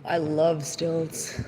I love stilts.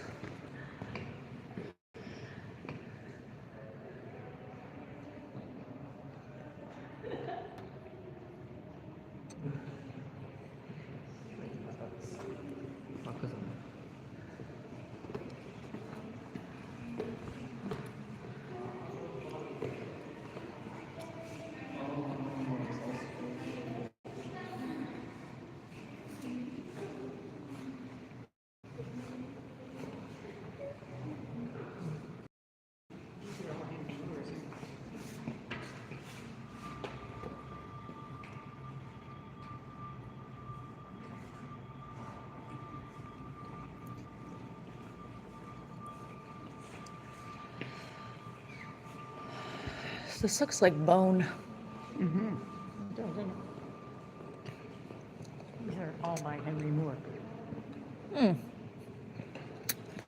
This looks like bone. Mm-hmm. Doesn't it? These are all by Henry Moore. I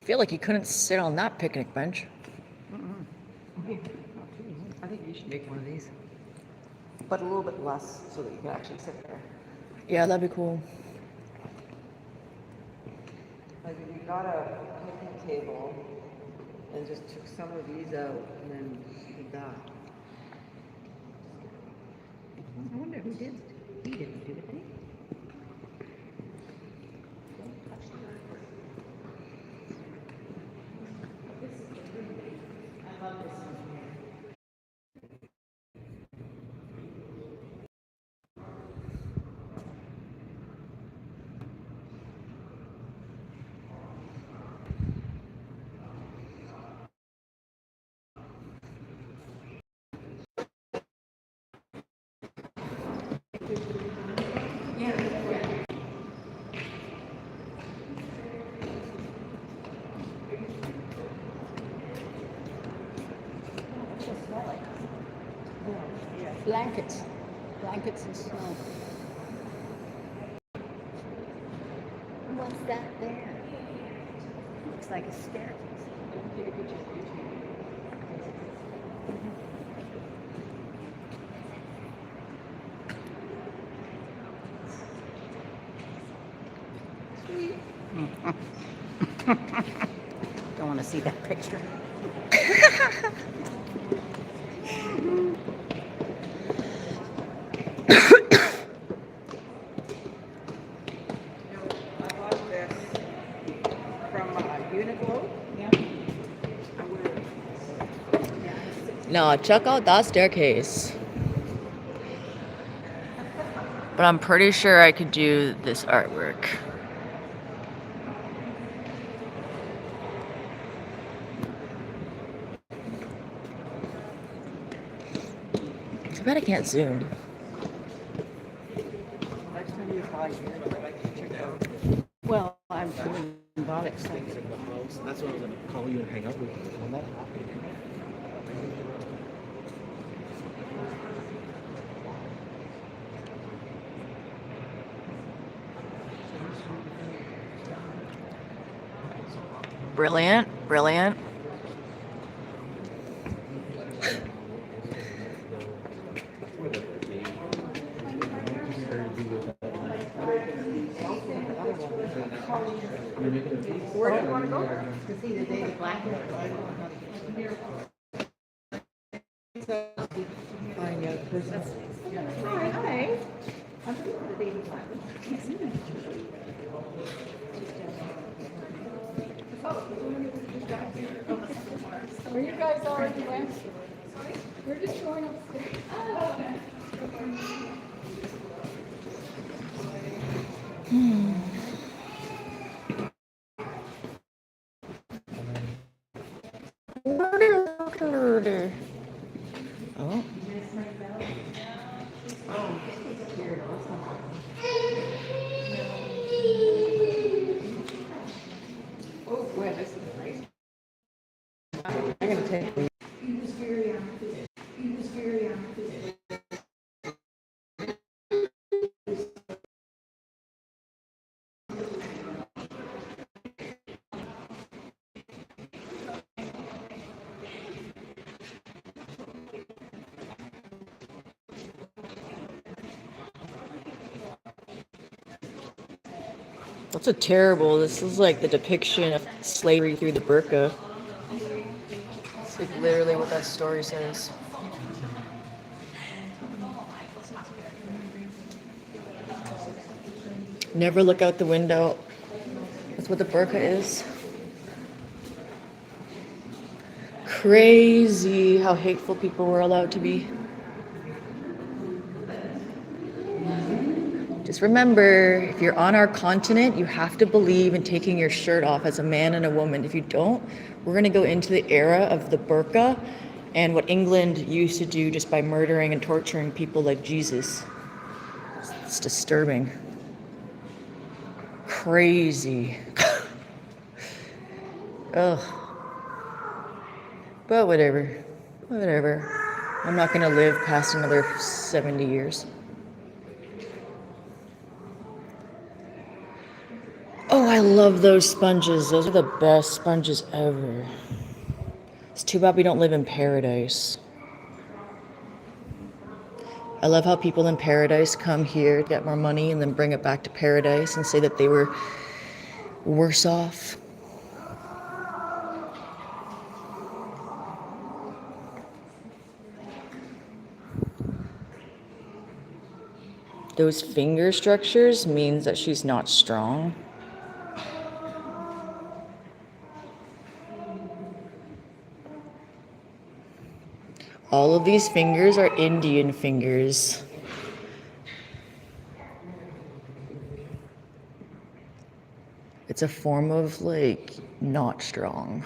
feel like you couldn't sit on that picnic bench. I think you should make one of these, but a little bit less so that you can actually sit there. Yeah, that'd be cool. Like if you got a picnic table and just took some of these out and then did that. I wonder who did. He didn't do it, did he? Blankets. Blankets and snow. What's that there? Looks like a staircase. Don't want to see that picture. I bought this from Uniqlo. Yeah. Now, check out that staircase. But I'm pretty sure I could do this artwork. Too bad I can't zoom. Next time you buy Uniqlo, I can check it out. Well, I'm doing robotics. The house. That's what I was gonna call you and hang out with you on that. Brilliant, brilliant. Where do you want to go? To see the David Blackwood. Find out the person. Hi. I'm looking for the David Blackwood. Where you guys already went? We're just going upstairs. Oh. Oh, boy, this is nice. I'm going to take That's a terrible. This is like the depiction of slavery through the burqa. It's like literally what that story says. Never look out the window. That's what the burqa is. Crazy how hateful people were allowed to be. Just remember, if you're on our continent, you have to believe in taking your shirt off as a man and a woman. If you don't, we're going to go into the era of the burqa and what England used to do just by murdering and torturing people like Jesus. It's disturbing. Crazy. Ugh. But whatever. Whatever. I'm not going to live past another 70 years. Oh, I love those sponges. Those are the best sponges ever. It's too bad we don't live in paradise. I love how people in paradise come here to get more money and then bring it back to paradise and say that they were worse off. Those finger structures means that she's not strong. All of these fingers are Indian fingers. It's a form of like not strong.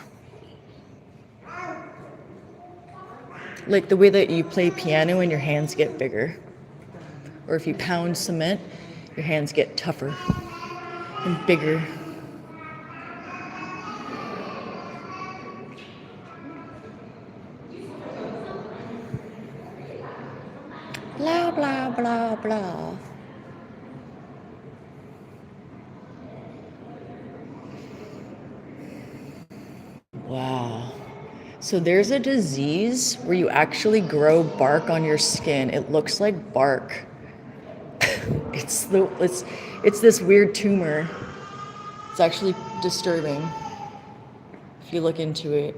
Like the way that you play piano and your hands get bigger. Or if you pound cement, your hands get tougher and bigger. Blah, blah, blah, blah. Wow. So there's a disease where you actually grow bark on your skin. It looks like bark. It's this weird tumor. It's actually disturbing if you look into it.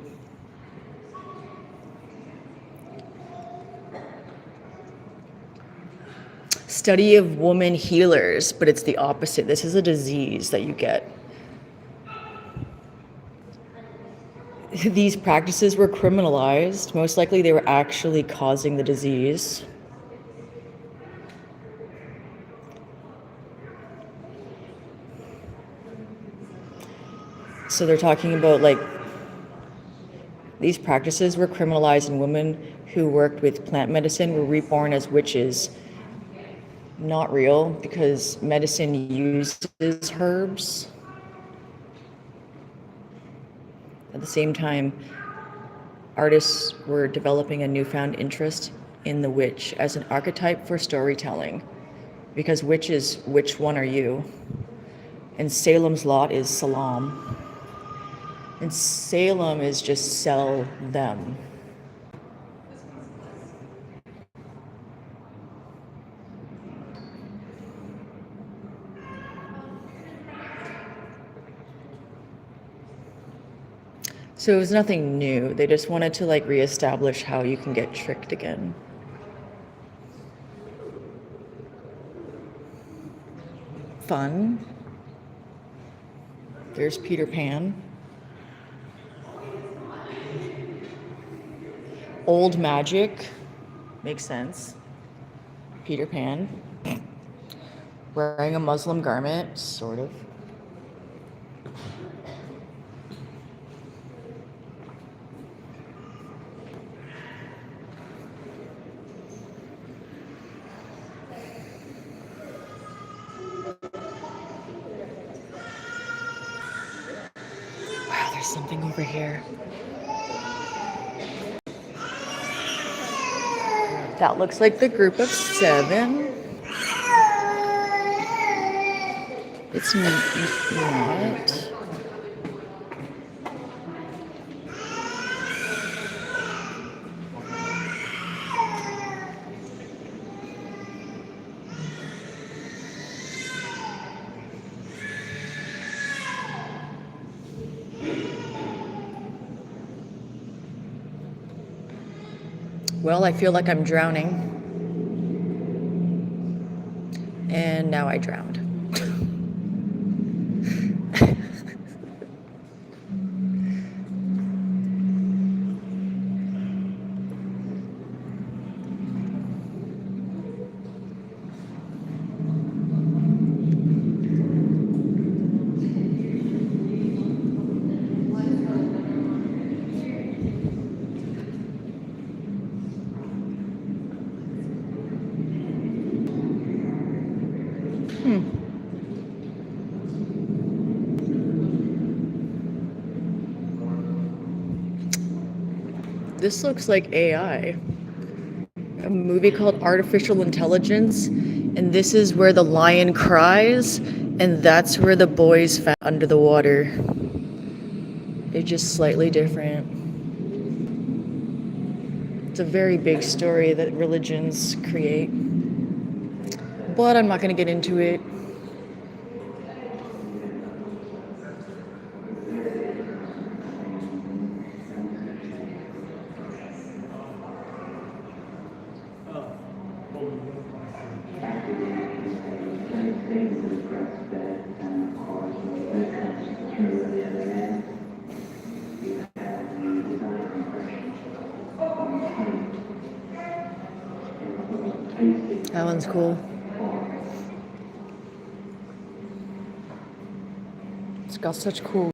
Study of woman healers, but it's the opposite. This is a disease that you get. These practices were criminalized. Most likely they were actually causing the disease. So they're talking about like these practices were criminalized and women who worked with plant medicine were reborn as witches. Not real, because medicine uses herbs. At the same time, artists were developing a newfound interest in the witch as an archetype for storytelling, because witch is which one are you? And Salem's Lot is Salam. And Salem is just sell them. So it was nothing new. They just wanted to like reestablish how you can get tricked again. Fun. There's Peter Pan. Old magic. Makes sense. Peter Pan. Wearing a Muslim garment, sort of. Wow, there's something over here. That looks like the group of 7. It's not. Well, I feel like I'm drowning. And now I drowned. This looks like AI. A movie called Artificial Intelligence, and this is where the lion cries, and that's where the boys found under the water. They're just slightly different. It's a very big story that religions create, but I'm not going to get into it. That one's cool. It's got such cool.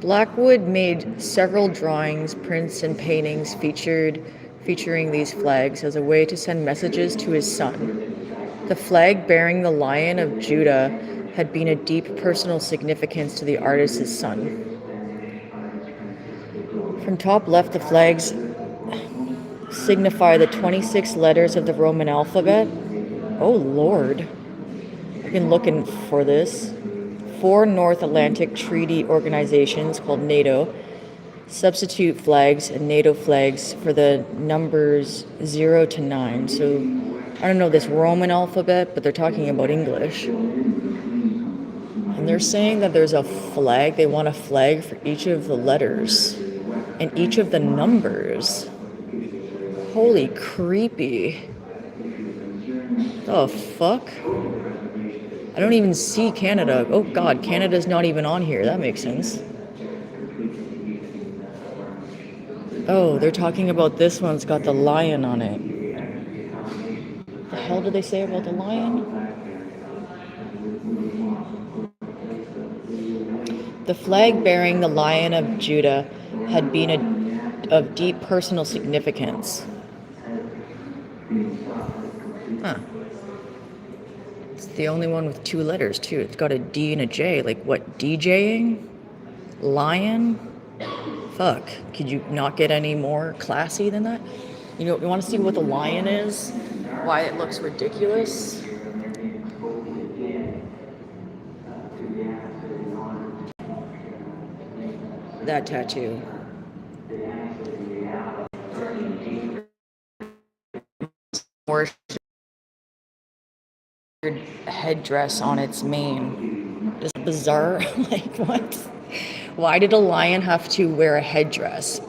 Blackwood made several drawings, prints, and paintings featuring these flags as a way to send messages to his son. The flag bearing the Lion of Judah had been a deep personal significance to the artist's son. From top left, the flags signify the 26 letters of the Roman alphabet. Oh Lord, I've been looking for this. 4 North Atlantic Treaty Organizations called NATO substitute flags and NATO flags for the numbers 0 to 9. So I don't know this Roman alphabet, but they're talking about English. And they're saying that there's a flag, they want a flag for each of the letters and each of the numbers. Holy creepy. The fuck? I don't even see Canada. Oh God, Canada's not even on here. That makes sense. Oh, they're talking about this one's got the lion on it. The hell did they say about the lion? The flag bearing the Lion of Judah had been of deep personal significance. Huh. It's the only one with 2 letters, too. It's got a D and a J. Like, what, DJing? Lion? Fuck. Could you not get any more classy than that? You know, you want to see what the lion is? Why it looks ridiculous? That tattoo. More headdress on its mane. Just bizarre. Like, what? Why did a lion have to wear a headdress?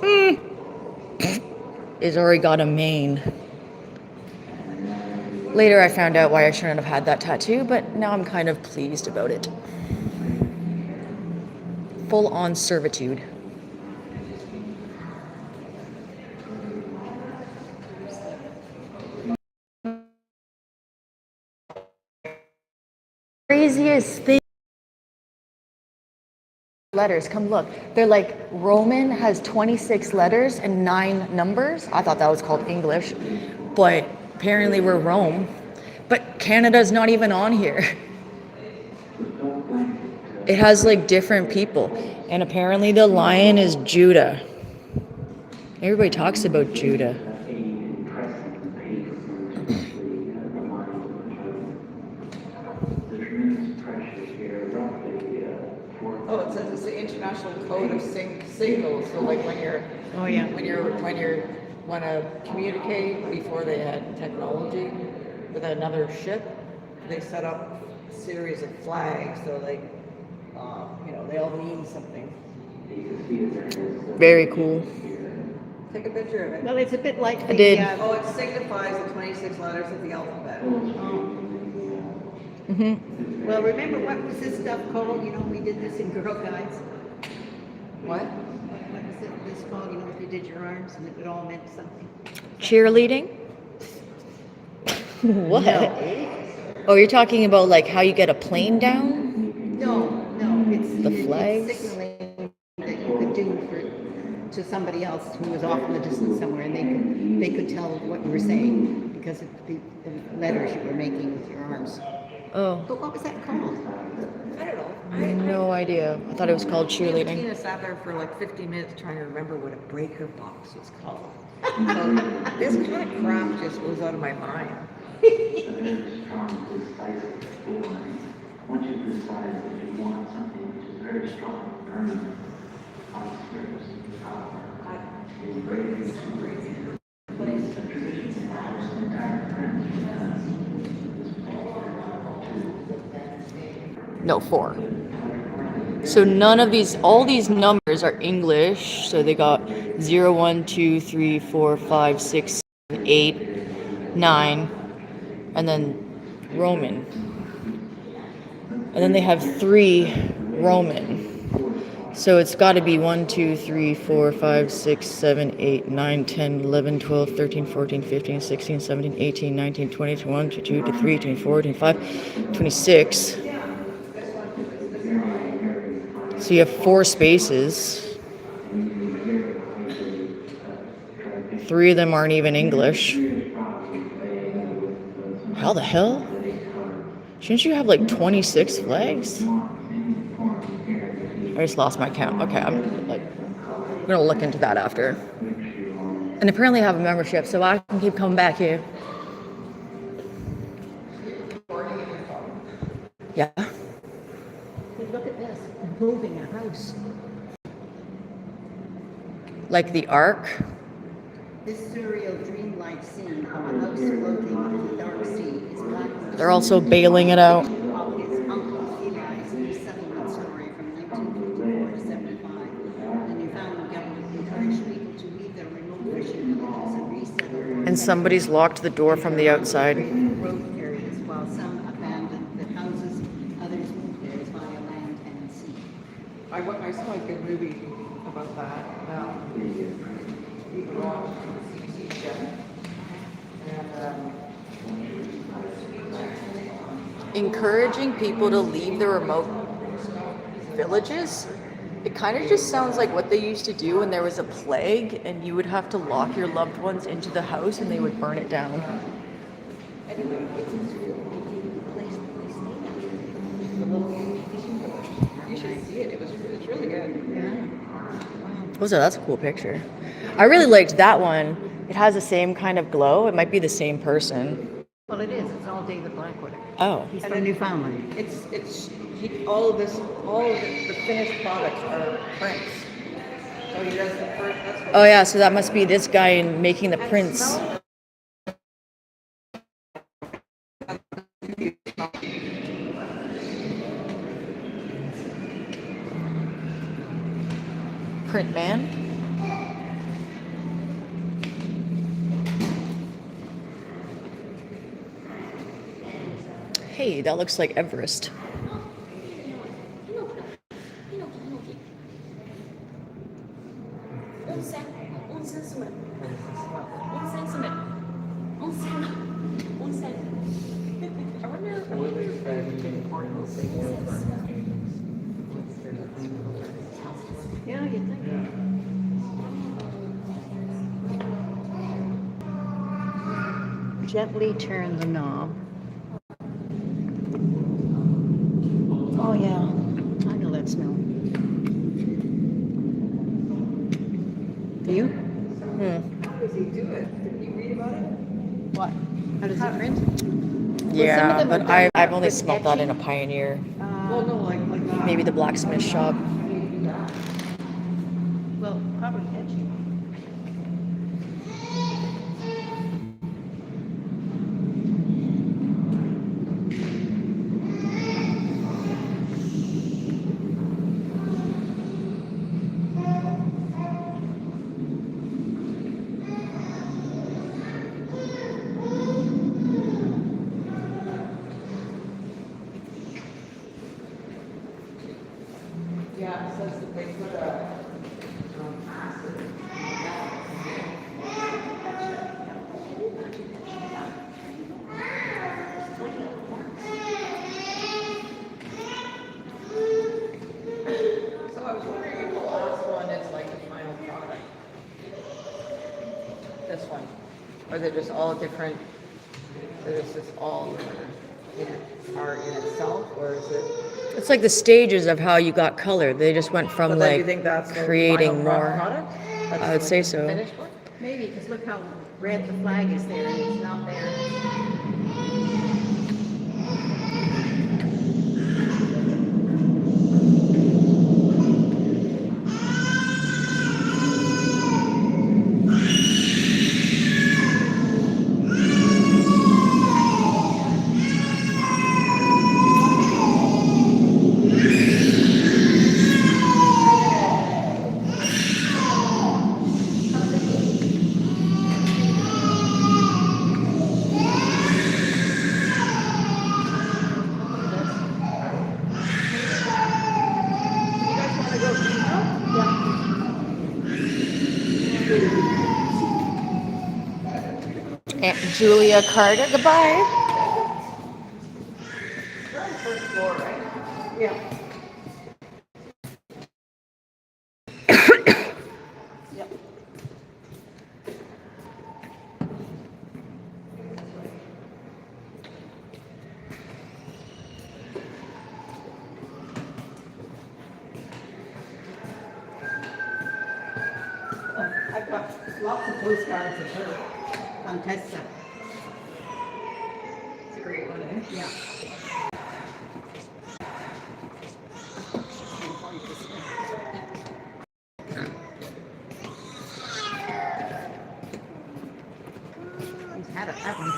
It's already got a mane. Later I found out why I shouldn't have had that tattoo, but now I'm kind of pleased about it. Full-on servitude. Craziest thing. Letters, come look. They're like Roman has 26 letters and 9 numbers. I thought that was called English, but apparently we're Rome. But Canada's not even on here. It has like different people, and apparently the lion is Judah. Everybody talks about Judah. Oh, it says it's the International Code of Signals. So like when you're Oh, yeah. when you want to communicate before they had technology with another ship, they set up a series of flags. So like, they all mean something. Very cool. Take a picture of it. Well, it's a bit like the. did. Oh, it signifies the 26 letters of the alphabet. Well, remember what was this stuff called? We did this in Girl Guides. What? What was this called? If you did your arms and it all meant something. Cheerleading? What? No. Oh, you're talking about like how you get a plane down? No, it's The flags? It's signaling that you could do to somebody else who was off in the distance somewhere, and they could tell what you were saying because of the letters you were making with your arms. Oh, But what was that called? I don't know. I have no idea. I thought it was called cheerleading. Tina sat there for like 50 minutes trying to remember what a breaker box was called. So this kind of crap just goes out of my mind. Once you decide that you want something which is very strong, permanent, on the surface of the power, it's great things to bring. But it's the tradition in the house and entire premise No, 4. So none of these, all these numbers are English. So they got 0, 1, 2, 3, 4, 5, 6, 7, 8, 9, and then Roman. And then they have 3 Roman. So it's got to be 1, 2, 3, 4, 5, 6, 7, 8, 9, 10, 11, 12, 13, 14, 15, 16, 17, 18, 19, 20, 21, 22, 23, 24, 25, 26. So you have 4 spaces. 3 of them aren't even English. How the hell? Shouldn't you have like 26 flags? I just lost my count. Okay, I'm gonna look into that after. And apparently I have a membership, so I can keep coming back here. Yeah. Look at this, moving a house. Like the Ark. This surreal dreamlike scene of a house floating in the dark sea is Blackwood's They're also bailing it out. of his uncle Eli's resettlement story from 1954 to 75. The Newfoundland government encouraged people to leave their remote fishing villages and resettle And somebody's locked the door from the outside. road areas, while some abandoned the houses, others moved theirs via land and sea. I saw a good movie about that. People on CBC show. And Encouraging people to leave the remote villages? It kind of just sounds like what they used to do when there was a plague and you would have to lock your loved ones into the house and they would burn it down. you should see it. It's really good. Oh, so that's a cool picture. I really liked that one. It has the same kind of glow. It might be the same person. Well, it is. It's all David Blackwood. Oh. He's from Newfoundland. All of the finished products are prints. So he does the first. That's what Oh yeah, so that must be this guy in making the prints. Print man. Hey, that looks like Everest. Yeah, you'd think. Gently turn the knob. Oh yeah. I know that smell. You? How does he do it? Did you read about it? What? How does it print? Yeah, them but are done I've only with smelled that in a etching. Pioneer. Well, no, like Maybe the blacksmith shop. Well, probably edgy. Yeah, it says that they put a, acid. So I was wondering if the last one is like the final product. This one. Or they're just all different, is this all are in itself, or is it? It's like the stages of how you got color. They just went from But then like you think that's the creating final more. product? That's I would like say the so. finished one? Maybe, because look how red the flag is there, and it's not there. Aunt Julia Carter, goodbye. You're on the first floor, right? Yeah. Yep. I've got lots of postcards of her, Contessa. It's a great one, eh? Yeah. He's had it, that one.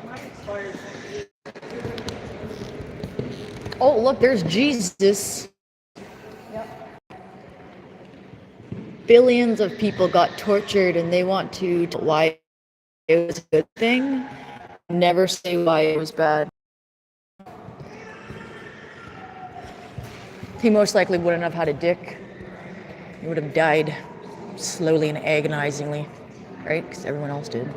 Mine expires. Oh, look, there's Jesus. Billions of people got tortured and they want to why it was a good thing. Never say why it was bad. He most likely wouldn't have had a dick. He would have died slowly and agonizingly, right? Because everyone else did.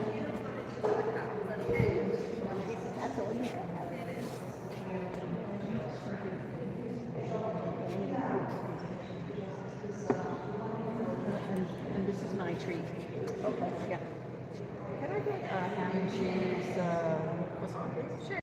And this is my tree. Okay. Yeah. Can I get a ham and cheese croissant, please? Sure.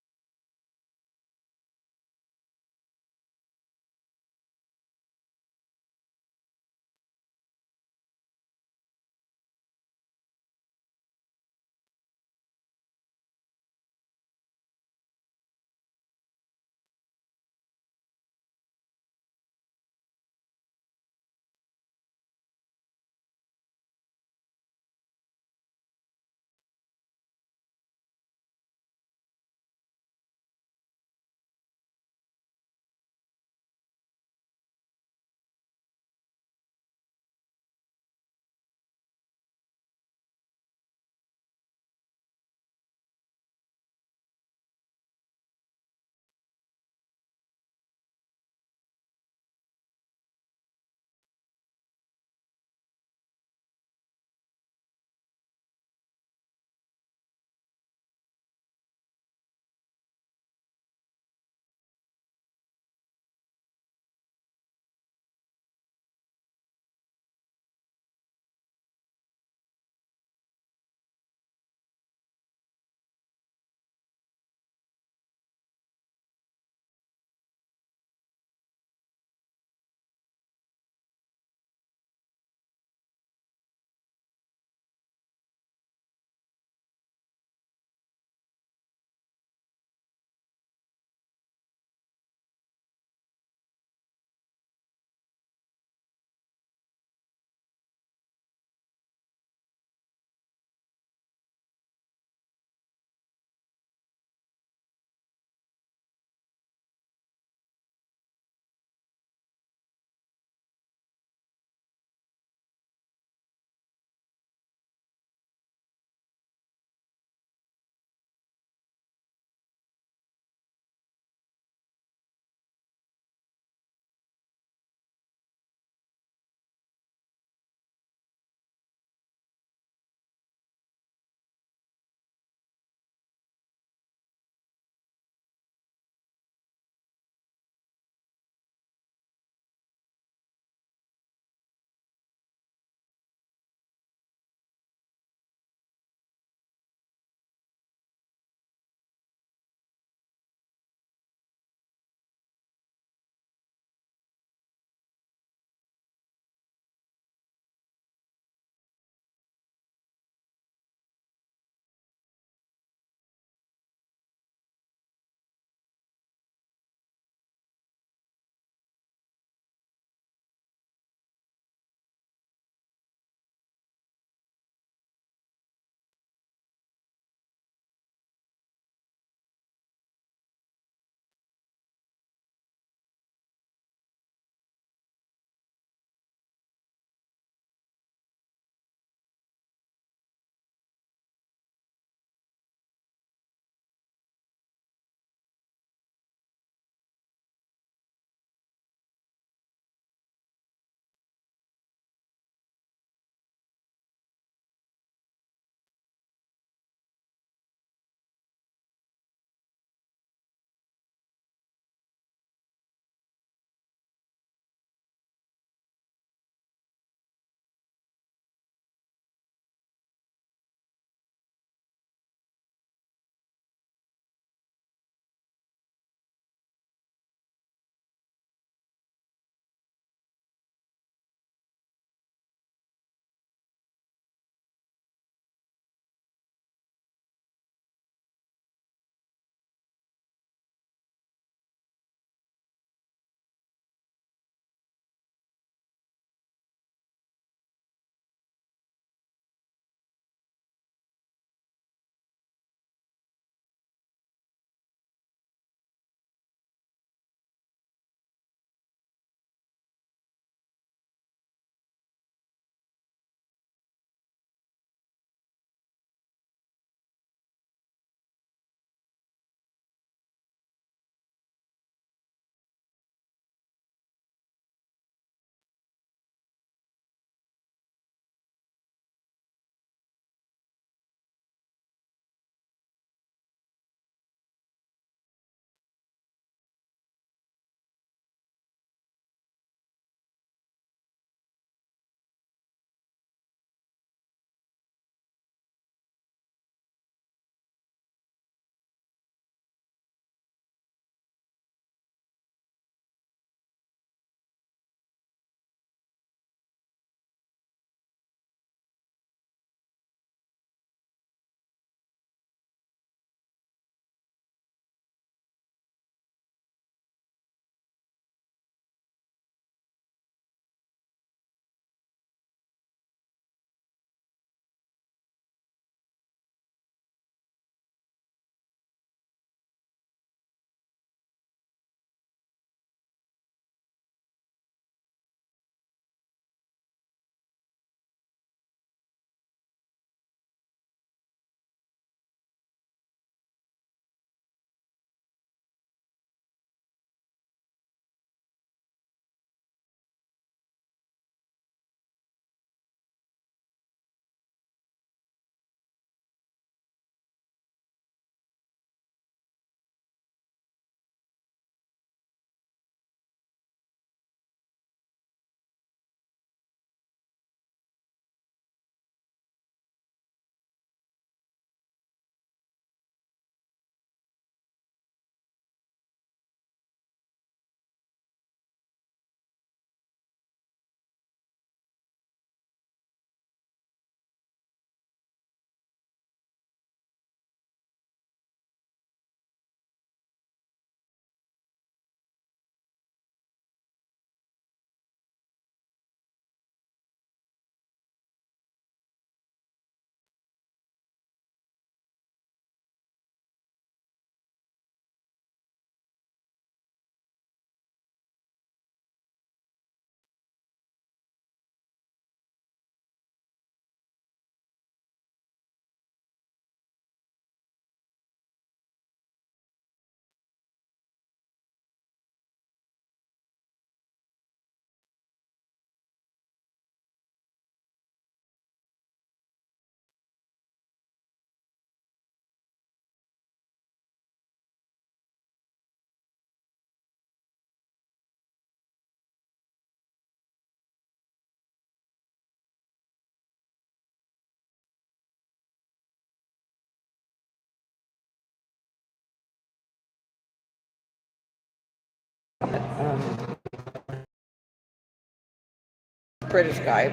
British guy.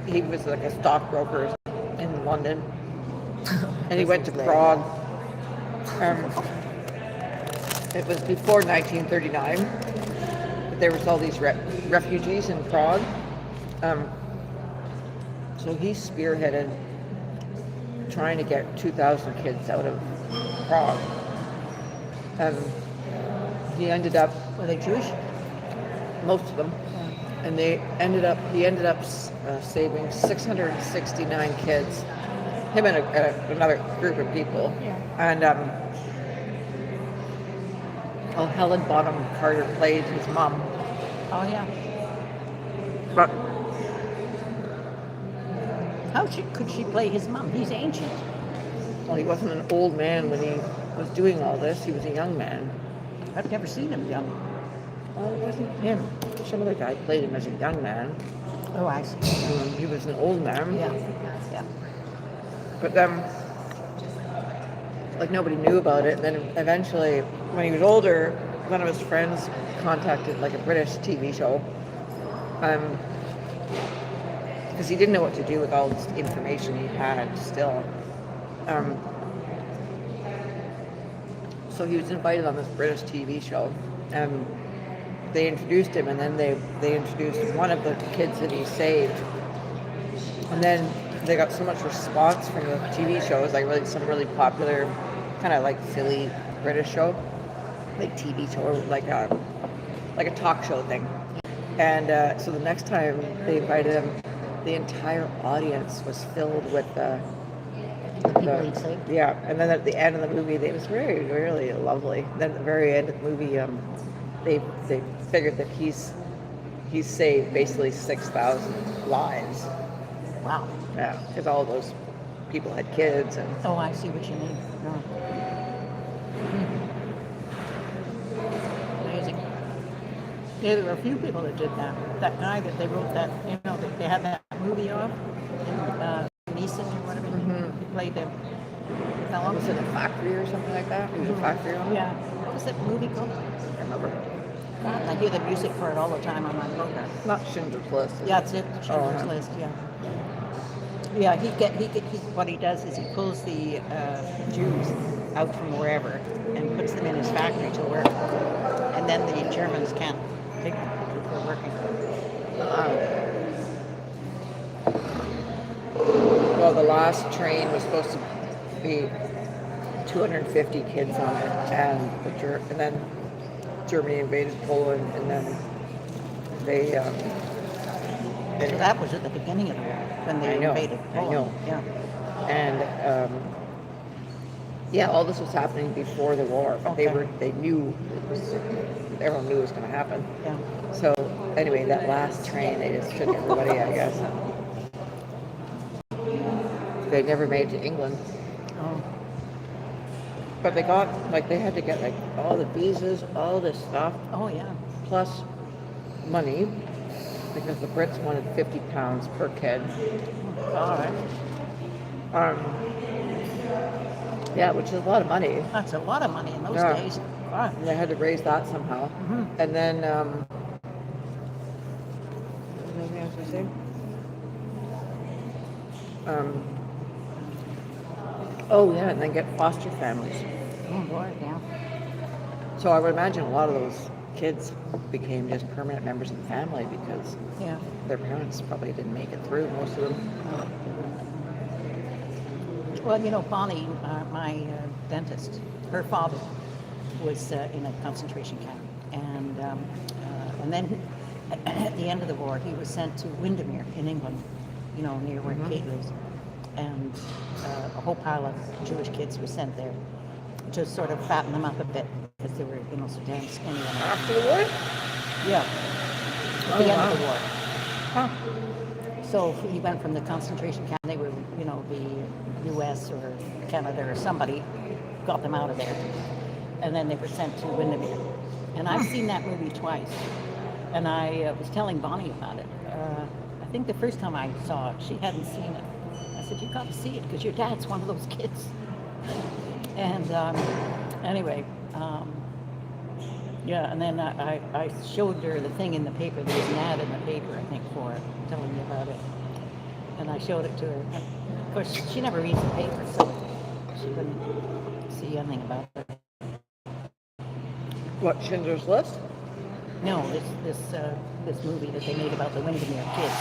He was like a stockbroker in London, and he went to Prague. It was before 1939, but there was all these refugees in Prague. So he spearheaded trying to get 2,000 kids out of Prague. He ended up, Were they Jewish? most of them, and he ended up saving 669 kids. Him and another group of people. Yeah. And Helen Bonham Carter played his mom. Oh, yeah. But How could she play his mom? He's ancient. well, he wasn't an old man when he was doing all this. He was a young man. I've never seen him young. Well, it wasn't him. Some other guy played him as a young man. Oh, I see. He was an old man. Yeah, yeah. But like nobody knew about it. And then eventually, when he was older, one of his friends contacted like a British TV show, because he didn't know what to do with all this information he had still. So he was invited on this British TV show, and they introduced him, and then they introduced one of the kids that he saved, and then they got so much response from the TV show. It was like some really popular, kind of like silly British show, like TV show, like a talk show thing. And so the next time they invited him, the entire audience was filled with People he'd saved? yeah. And then at the end of the movie, it was really, really lovely. Then at the very end of the movie, they figured that he's saved basically 6,000 lives. Wow. Yeah, because all those people had kids, and Oh, I see what you mean. Amazing. Yeah, there were a few people that did that. That guy that they wrote that, that they had that movie of, Neeson or whatever. He played the fellow. was it a factory or something like that? He was a factory owner. Yeah. What was that movie called? I remember. God, I hear the music for it all the time on my program. Not Schindler's List. is Yeah, it? that's it. Schindler's yeah. List. Yeah. Yeah, what he does is he pulls the Jews out from wherever and puts them in his factory to work, and then the Germans can't take them for working. Well, the last train was supposed to be 250 kids on it, and then Germany invaded Poland, and then they. So that was at the beginning of the war when they invaded Poland. I know. Yeah. And yeah, all this was happening before the war. But Okay. they knew everyone knew it was going to happen. Yeah. So anyway, that last train, they just took everybody, I guess. They never made it to England, Oh. but they had to get like all the visas, all this stuff, Oh yeah. plus money, because the Brits wanted £50 per kid. All right. Yeah, which is a lot of money. That's a lot of money in those Yeah. days. Wow. And they had to raise that somehow. And then, anything else to say? Oh yeah, and then get foster families. Oh boy. Yeah. So I would imagine a lot of those kids became just permanent members of the family because Yeah. their parents probably didn't make it through, most of them. Well, Bonnie, my dentist, her father was in a concentration camp, and then at the end of the war, he was sent to Windermere in England, near where Kate lives, and a whole pile of Jewish kids were sent there to sort of fatten them up a bit because they were, so damn skinny. After the war? Yeah, at the end of the war. Huh. So he went from the concentration camp. They were, the U.S. or Canada or somebody got them out of there, and then they were sent to Windermere. And I've seen that movie twice, and I was telling Bonnie about it. I think the first time I saw it, she hadn't seen it. I said, "You got to see it because your dad's one of those kids." And anyway, Yeah, and then I showed her the thing in the paper. There was an ad in the paper, I think, for it, telling me about it. And I showed it to her. Of course, she never reads the paper, so she wouldn't see anything about it. What, Schindler's List? No, this movie that they made about the Windermere kids.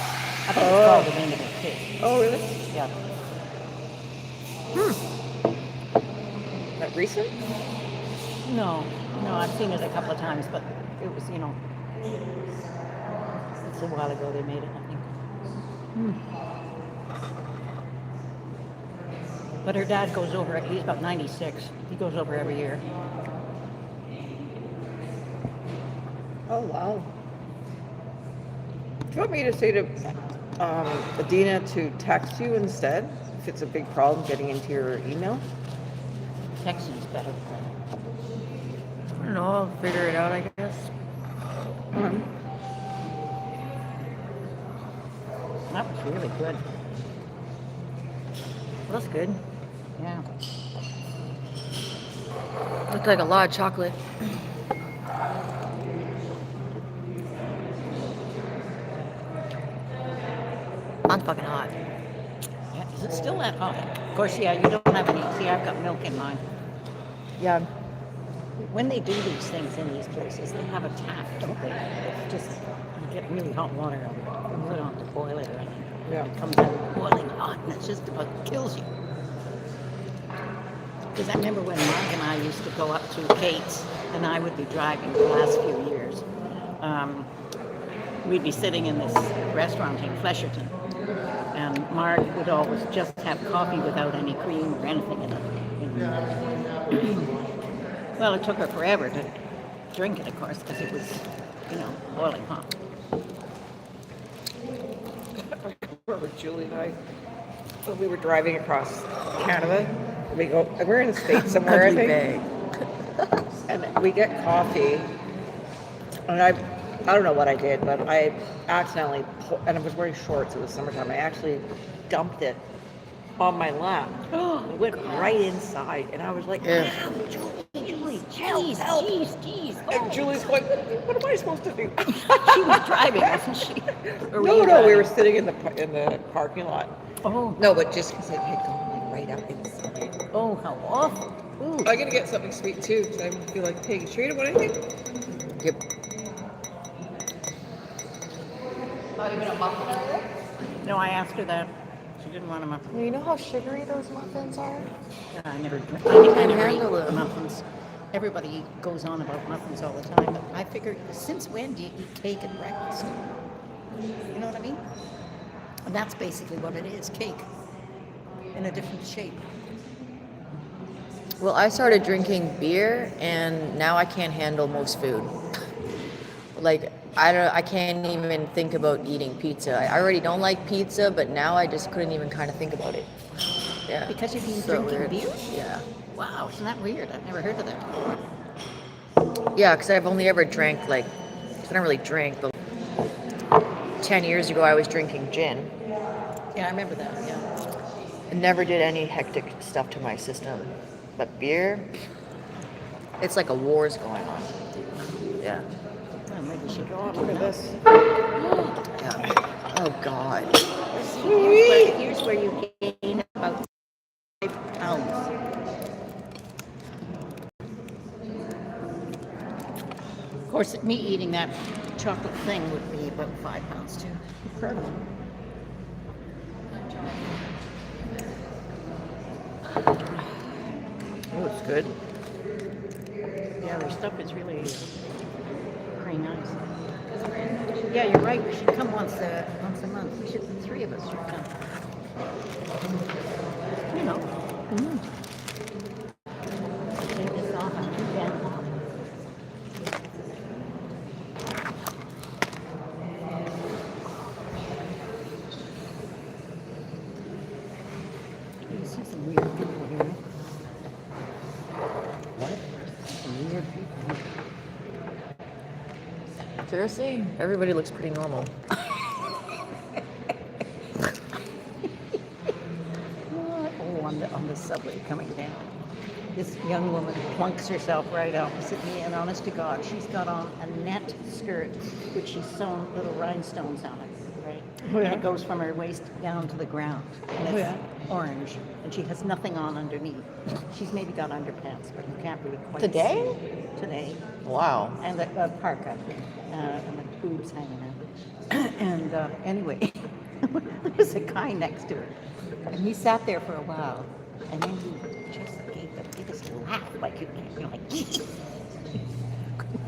I think it's called the Windermere Kids. Oh, really? Yeah. That recent? No, I've seen it a couple of times, but it was, it's a while ago they made it, I think. But her dad goes over, he's about 96. He goes over every year. Oh, wow. Do you want me to say to Adina to text you instead if it's a big problem getting into your email? Texting's better. I don't know. I'll figure it out, I guess. That was really good. Well, that's good. Yeah. Looked like a lot of chocolate. I'm fucking hot. Yeah. Is it still that hot? Of course, yeah, you don't have any. See, I've got milk in mine. Yeah. When they do these things in these places, they have a tap, don't they? Just get really hot water and put on to boil it or anything. Yeah. It comes out boiling hot and it just about kills you. Because I remember when Mark and I used to go up to Kate's and I would be driving the last few years. We'd be sitting in this restaurant in Flesherton and Mark would always just have coffee without any cream or anything in it. Well, it took her forever to drink it, of course, because it was, boiling hot. I remember Julie and I, when we were driving across Canada, we're in the States somewhere, I think. And we get coffee, and I don't know what I did, but I accidentally, and I was wearing shorts, it was summertime, I actually dumped it on my lap. It went right inside, and I was like, Yeah. Julie, Jeez, help. jeez. And Julie's going, what am I supposed to do? She was driving, wasn't she? Or No, you we were driving? sitting in the parking lot. Oh, No, but just because it had gone like right up inside. oh, how awful. Ooh. I'm gonna get something sweet too, because I feel like pig. Sure, you don't want anything? Yep. Not even a muffin out there? No, I asked her that. She didn't want a muffin. You know how sugary those muffins are? I never eat handle it. muffins. Everybody goes on about muffins all the time, but I figured, since when do you eat cake at breakfast? You know what I mean? And that's basically what it is, cake in a different shape. Well, I started drinking beer, and now I can't handle most food. Like, I can't even think about eating pizza. I already don't like pizza, but now I just couldn't even kind of think about it. Yeah. Because you've been So drinking weird. beer? Yeah. Wow, isn't that weird? I've never heard of that. Yeah, because I've only ever drank, cause I don't really drink, but 10 years ago I was drinking gin. Yeah, I remember that, yeah. It never did any hectic stuff to my system. But beer, it's like a war's going on. Yeah. Well, maybe we should go Look at this. Yeah. Oh, God. Here's where you gain about 5 pounds. Of course, me eating that chocolate thing would be about 5 pounds too. Incredible. Oh, it's good. Yeah, their stuff is really very nice. Yeah, you're right. We should come once a month. We should, the three of us should come. You know. Take this off. I'm too damn hot. You see some weird people here. What? Some weird people. Seriously? Everybody looks pretty normal. Oh, on the subway coming down. this young woman plunks herself right opposite me, and honest to God, she's got on a net skirt, which she's sewn little rhinestones on it, right? Oh, yeah? And it goes from her waist down to the ground, and Oh, it's yeah? orange, and she has nothing on underneath. She's maybe got underpants, but you can't really quite Today? see. Today. Wow. And a parka, and the boobs hanging out. And anyway, there was a guy next to her, and he sat there for a while, and then he just gave the biggest laugh, like you're like, couldn't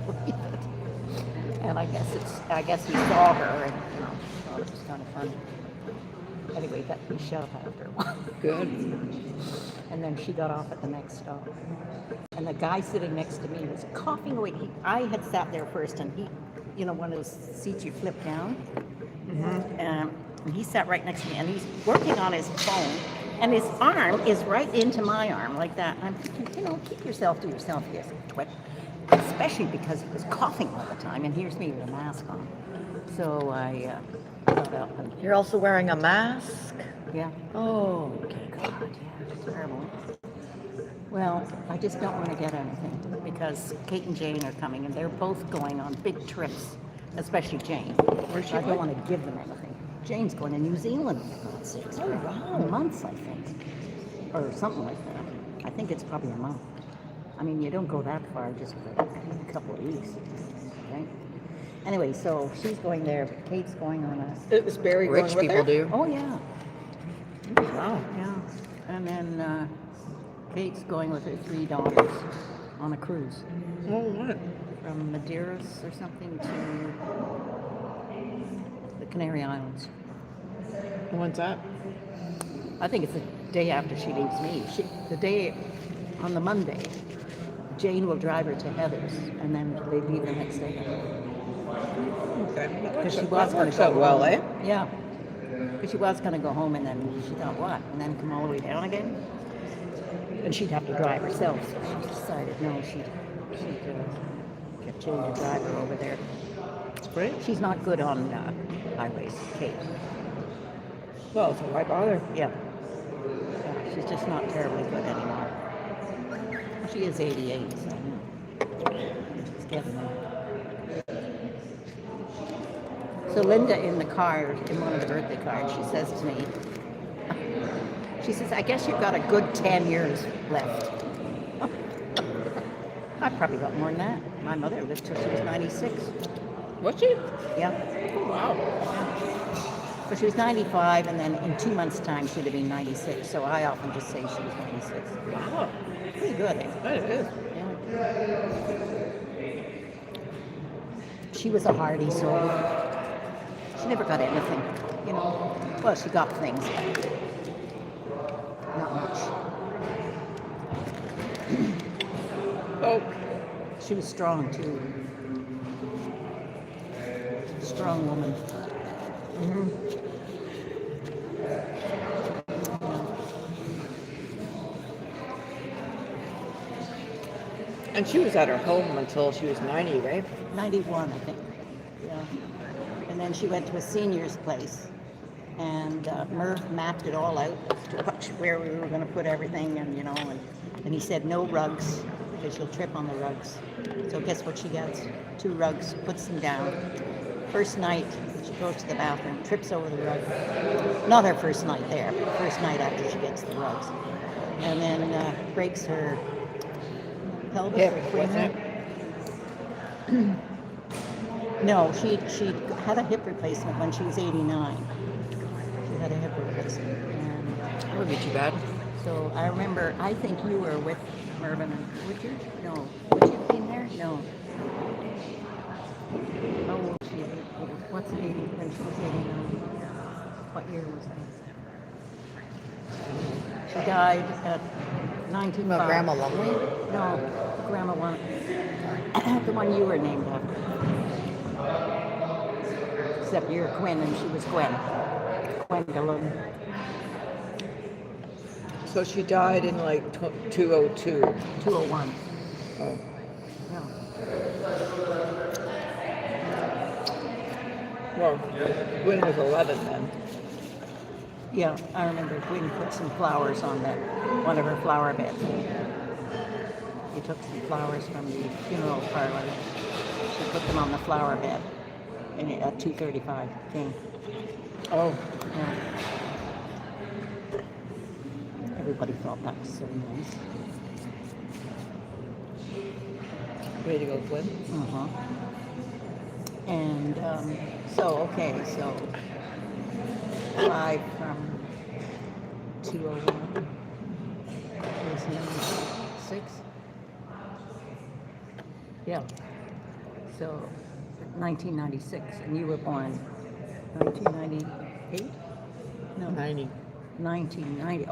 believe it. And I guess he saw her, and thought it was kind of funny. Anyway, he shut up after a while. Good. And then she got off at the next stop. And the guy sitting next to me was coughing away. I had sat there first, and he, one of those seats you flip down. And he sat right next to me, and he's working on his phone, and his arm is right into my arm like that. And I'm thinking, keep yourself to yourself, you twit. Especially because he was coughing all the time, and here's me with a mask on. So I got up and You're also wearing a mask? yeah. Oh, okay. God, yeah, it's terrible. Well, I just don't want to get anything because Kate and Jane are coming, and they're both going on big trips, especially Jane. Where's she I don't going? want to give them anything. Jane's going to New Zealand for God's sakes. Oh, wow. Months, I think, or something like that. I think it's probably a month. I mean, you don't go that far just for a couple of weeks, right? Anyway, so she's going there, but Kate's going on a. It was Barry going Rich with people her? do. Oh yeah. Wow. Yeah, and then Kate's going with her 3 daughters on a cruise Oh, what? from Madeiras or something to the Canary Islands. When's that? I think it's the day after she leaves me. On the Monday, Jane will drive her to Heather's, and then they leave the next day. Okay. Because she That was going works to go out well, home. eh? Yeah. Because she was going to go home, and then she thought, what? And then come all the way down again? And she'd have to drive herself, so she decided, no, she'd get Jane to drive her over there. That's great. She's not good on highways, Kate. Well, so why bother? Yeah. Yeah, she's just not terribly good anymore. She is 88, so she's getting there. So Linda in the card, in one of the birthday cards, she says to me, she says, I guess you've got a good 10 years left. I've probably got more than that. My mother lived till she was 96. Was she? Yeah. Wow. So she was 95, and then in 2 months' time, she'd have been 96. So I often just say she was 96. Wow. Pretty good, eh? That is. Yeah. She was a hardy soul. She never got anything, Well, she got things, but not much. Oh, She was strong, too. Strong woman. and she was at her home until she was 90, right? 91, I think. Yeah. And then she went to a senior's place, and Merv mapped it all out to watch where we were going to put everything, and and he said no rugs because you'll trip on the rugs. So guess what she gets? 2 rugs, puts them down. First night, she goes to the bathroom, trips over the rug. Not her first night there, but first night after she gets the rugs. And then breaks her pelvis Hip, or femur. wasn't No, she had a hip replacement when she was 89. She had a hip replacement. And That wouldn't be too bad. so I remember, I think you were with Mervyn and, would you? No. Would you have been there? No. How old was she? What's 80 when she was 89? What year was that? She died at 95. About Grandma Lumley? No, Grandma one. The one you were named after. Except you're Gwen and she was Gwen. Gwendolyn. So she died in like 202. 201. Oh. Yeah. Well, Gwen was 11 then. Yeah, I remember Gwen put some flowers on one of her flower beds. She took some flowers from the funeral parlor. She put them on the flower bed at 2:35 King. Oh, Yeah. Everybody thought that was so nice. way to go, Flynn. Uh-huh. And so 5 from 201 is him 6. Yeah. So 1996, and you were born 1998? No, 90. 1990.